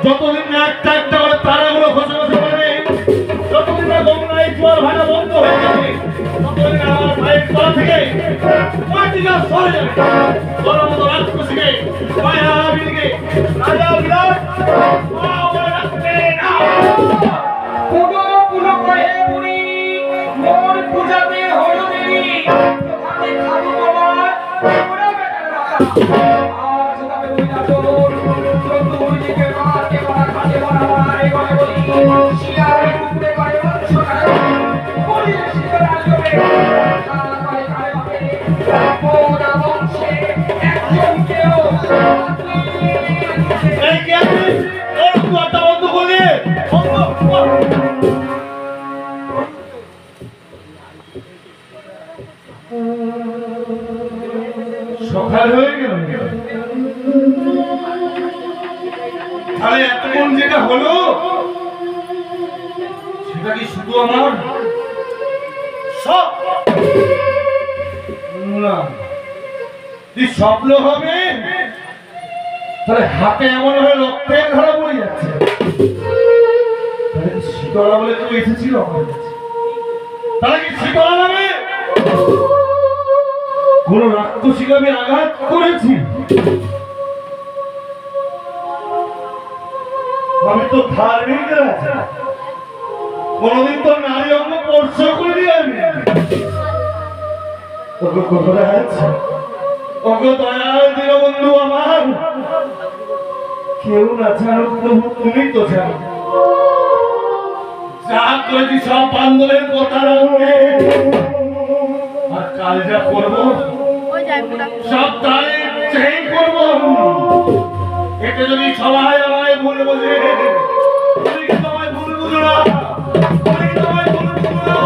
যতদিন না একটা একটা করে তারাগুলো খসে খসে পড়বে, যতদিন না গঙ্গায় জোয়ার ভাটা বন্ধ হয়ে যাবে, ততদিন আমার ভাইয়ের তলা থেকে মাটিটা সরে যাবে। বড় মতো রাক্ষসীকে মায়াবীকে রাজা বিরাট বলে রাখবে না। পুরো পুরো কয়ে পুরি মোর পূজাতে হলো দেরি, তোকে খাবো বাবা পুরো বেটা আজ তবে তুই না তোর চতুর্দিকে মারকে মারা খাতে মারা এই বলে বলি শিয়ারে টুকরে করে মাংস খায় বলি শিয়ার আসবে খালা করে খায় মাকে পোড়া বংশে একজন কেউ এই কি আছে ওর কথা বন্ধ করলে সকাল হয়ে গেল। তাহলে এতক্ষণ যেটা হলো সেটা কি শুধু আমার সব না কি স্বপ্ন হবে? তাহলে হাতে এমন ভাবে রক্তের ধারা পড়ে যাচ্ছে, তাহলে কি শীতলা বলে তুমি এসেছিল আমার কাছে? তাহলে কি শীতলা নামে কোন রাক্ষসীকে আমি আঘাত করেছি? আমি তো ধার্মিক আছে, কোনদিন তো নারী অঙ্গ স্পর্শ করি আমি। ওকে কোথায় আছে? ওকে দয়াল দীনবন্ধু আমার, কেউ না জানো, প্রভু তুমি তো জানো। যা করেছি সব বান্ধবের কথা রাখবে, আর কাল যা করবো সব তারে চেয়ে করবো। এতে যদি সবাই আমায় ভুল বোঝে, তুমি কিন্তু আমায় ভুল বুঝো না, তুমি কিন্তু আমায় ভুল বুঝো না।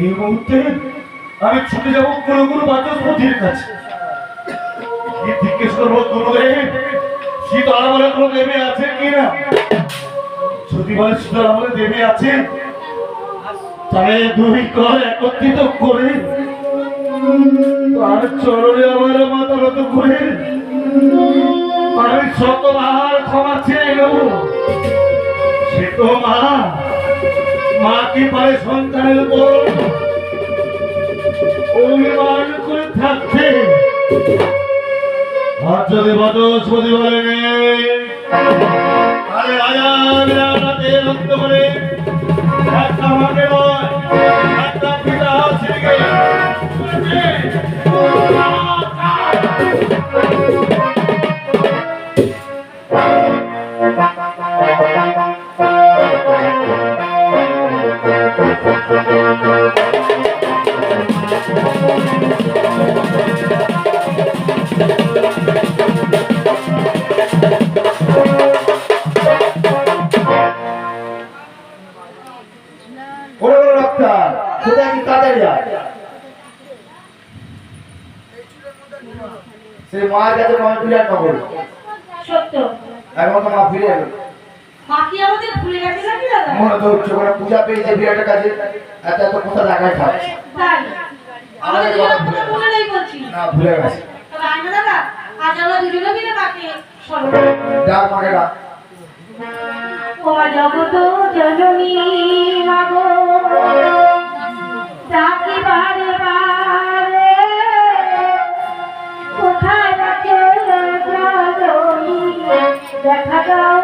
এই মুহূর্তে আমি ছুটে যাবো কোনো কোনো বাচস্পতির কাছে, কি জিজ্ঞেস করবো গুরুদেব শীতলা বলে কোনো দেবী আছে কিনা। যদি বলে শীতলা বলে দেবী আছে, তাহলে দুই কর একত্রিত করে তার চরণে আমার মাথা নত করে আমি শতবার ক্ষমা চেয়ে নেব। সে তো মা, মা কি পারে সন্তানের উপর অভিমান করে থাকতে? আর যদি বাচস্পতি বলে আরে রাজা বিরাটে রক্ত করে একটা মাকে নয় একটা পিতা ছেলেকে মায়ের কাছে কমপ্লিট না বলি সত্য এখন তো মা ফিরে যাবে। মা কি আমাদের ভুলে গেছে নাকি দাদা? মনে তো হচ্ছে ওরা পূজা পেয়েছে বিরাটের কাছে, এত এত কথা দেখায় খাচ্ছে। তাই আমাদের জীবন পুরো ভুলে নেই বলছি না ভুলে গেছে। তবে আইনা দাদা আজ আমরা দুজনে মিলে তাকে স্মরণ ডাক মাকে ডাক। ও জগত জননী মাগো ডাকি বারে বারে কোথায় রাখে জননী দেখা দাও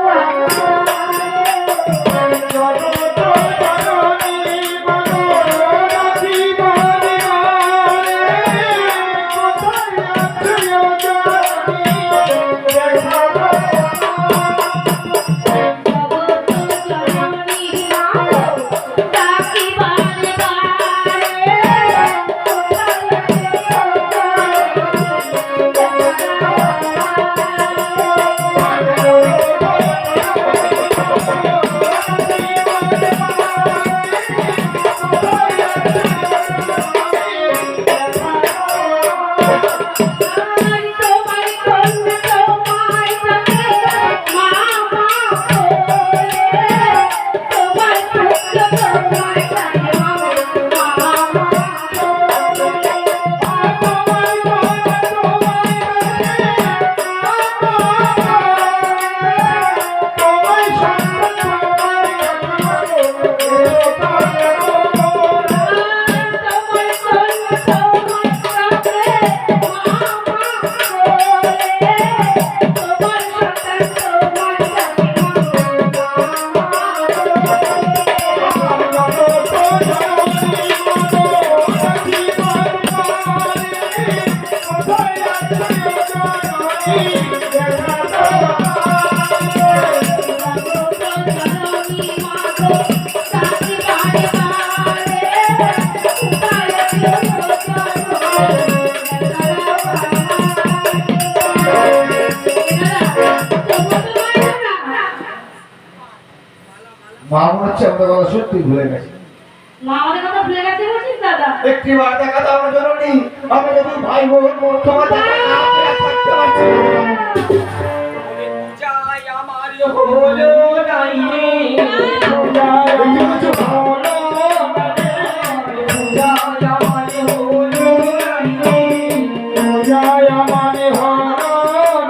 মা মনে হচ্ছে আমাদের কথা সত্যি ভুলে গেছে। মা আমাদের কথা ভুলে গেছে বলছিস দাদা? একটি বার দেখা দাও আমার জননী, আমি যদি ভাই বোন তোমার দেখা না পেয়ে থাকতে পারছি না। পূজায় আমার হলো নাই রে, পূজায় আমার হলো নাই রে, পূজায় আমার হলো নাই রে, পূজায় আমার হলো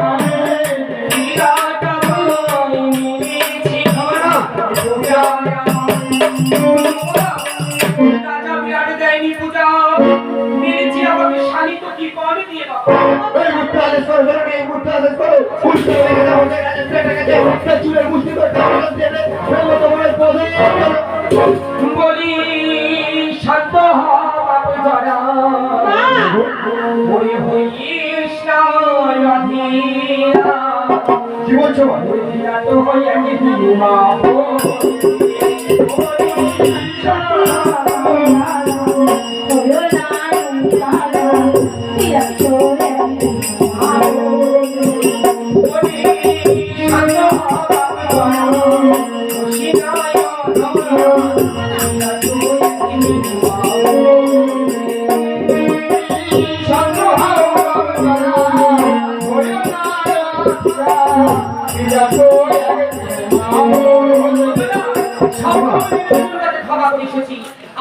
নাই রে, বিরাট বই মিলেছি ধরা, পূজায় রাজা বিরাট দেয়নি পূজা, মিলেছি আমাকে শালিত কি করে দিয়ে বাবা। এই মুহূর্তে আদেশ করো জননী, এই মুহূর্তে আদেশ করো। মুষ্টি হয়ে গেছে আমাদের কাছে, পেটে গেছে, সে চুলের মুষ্টি করে টাকা দিয়ে দে, ফেলবো তোমার পদে। বলি শান্ত বাবু জরা, বলি হইস না অধীরা, কি বলছো মা? বিরাট হইয়া কি মা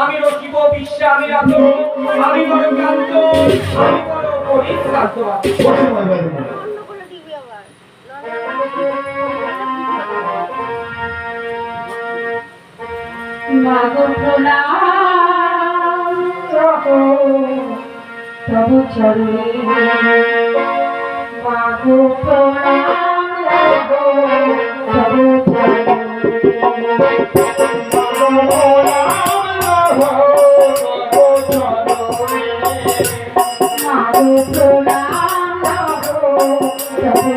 আমি রকিব বিশ্ব, আমি রাত, আমি বড় ক্লান্ত, আমি বড় পরিশ্রান্ত। বসো মা, এবার বলো। মাগো প্রণাম তবু চরণে, মাগো প্রণাম তবু মাগো প্রণাম তবু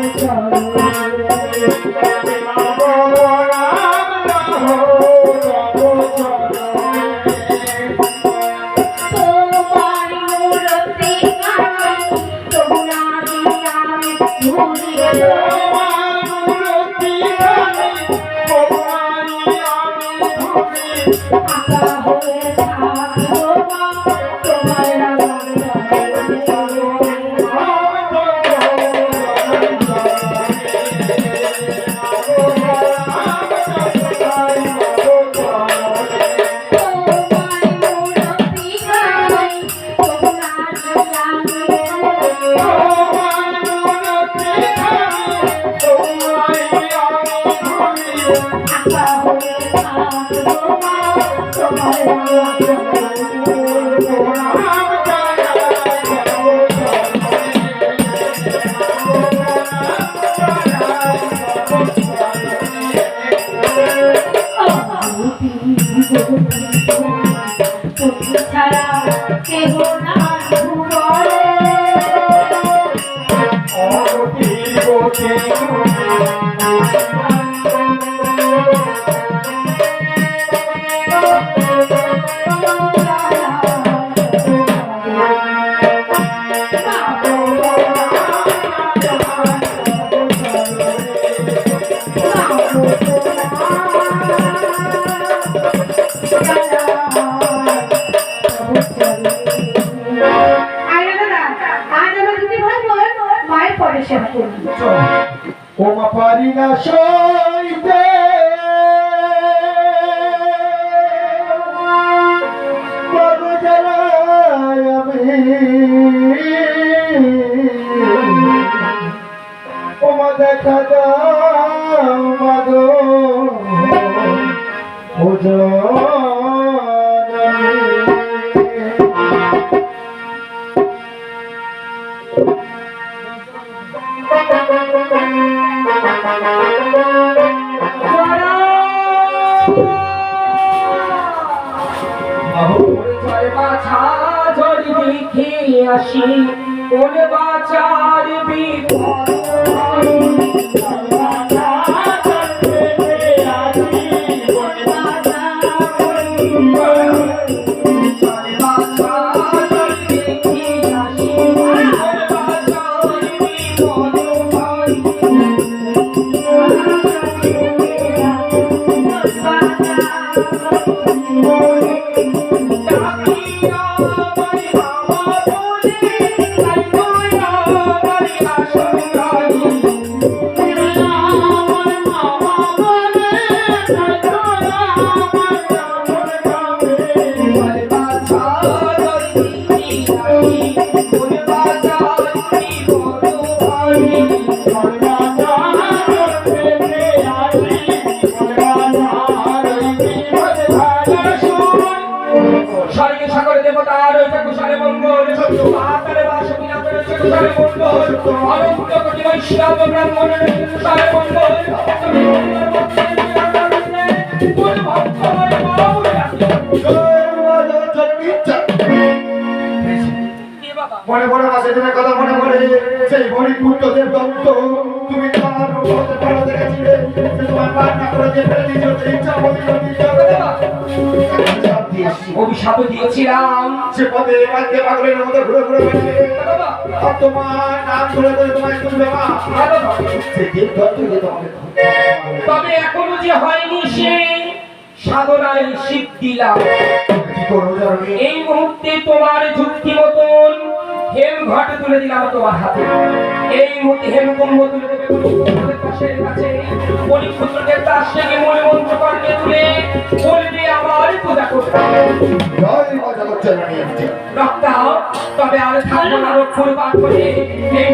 তোমার মূরতি গাই তবু নামি আমি ভুলি, আঁকা হয়ে থাকবো মা তোমার ছাড়া কেহ না ভুবনে, মায়ের পরে সেবা করবি। ও মা পারি না সইতে বড় জ্বালায় আমি, ও মা দেখা দাও মাগো ও জননী। বাছা ঝড়ি দেখে আসি, ওরে বাচার বিপদ বাবা তুষারে মণ্ডল অনন্ত কোটি বৈষ্ণব ব্রাহ্মণের তুষারে মণ্ডল কোন ভক্তময় বাউল আছে কে বাবা মনে পড়ে মাসে দিনের কথা মনে পড়ে সেই হরিপুত্র দেব দত্ত তুমি তার উপরে পড়া দেখেছিলে সে তোমার পাঠ না করে যে ফেলে দিয়েছিল সেই ইচ্ছা অভিশাপ দিয়েছিলাম সে পথে কালকে পাগলের মতো ঘুরে ঘুরে বেড়াবে আর তোমার নাম ধরে ধরে তোমায় তুলবে মা সেই দেব দত্ত যে তোমাকে তবে এখনো যে হয়নি সে সাধনায় সিদ্ধি লাভ কি করবো জানো নি? এই মুহূর্তে তোমার যুক্তি মতন হেম ঘট তুলে দিলাম তোমার হাতে এই মুহূর্তে হেম কুম্ভ তুলে দেবে পরিপুত্রের পাশের কাছে পরিপুত্রকে তার থেকে মূল মন্ত্র কর্ণে তুলে বলবে আমার পূজা করতে জয় মা জগৎ জননী রক্তা তবে আর থাকবো না রক্ষুর পাঠ করে এই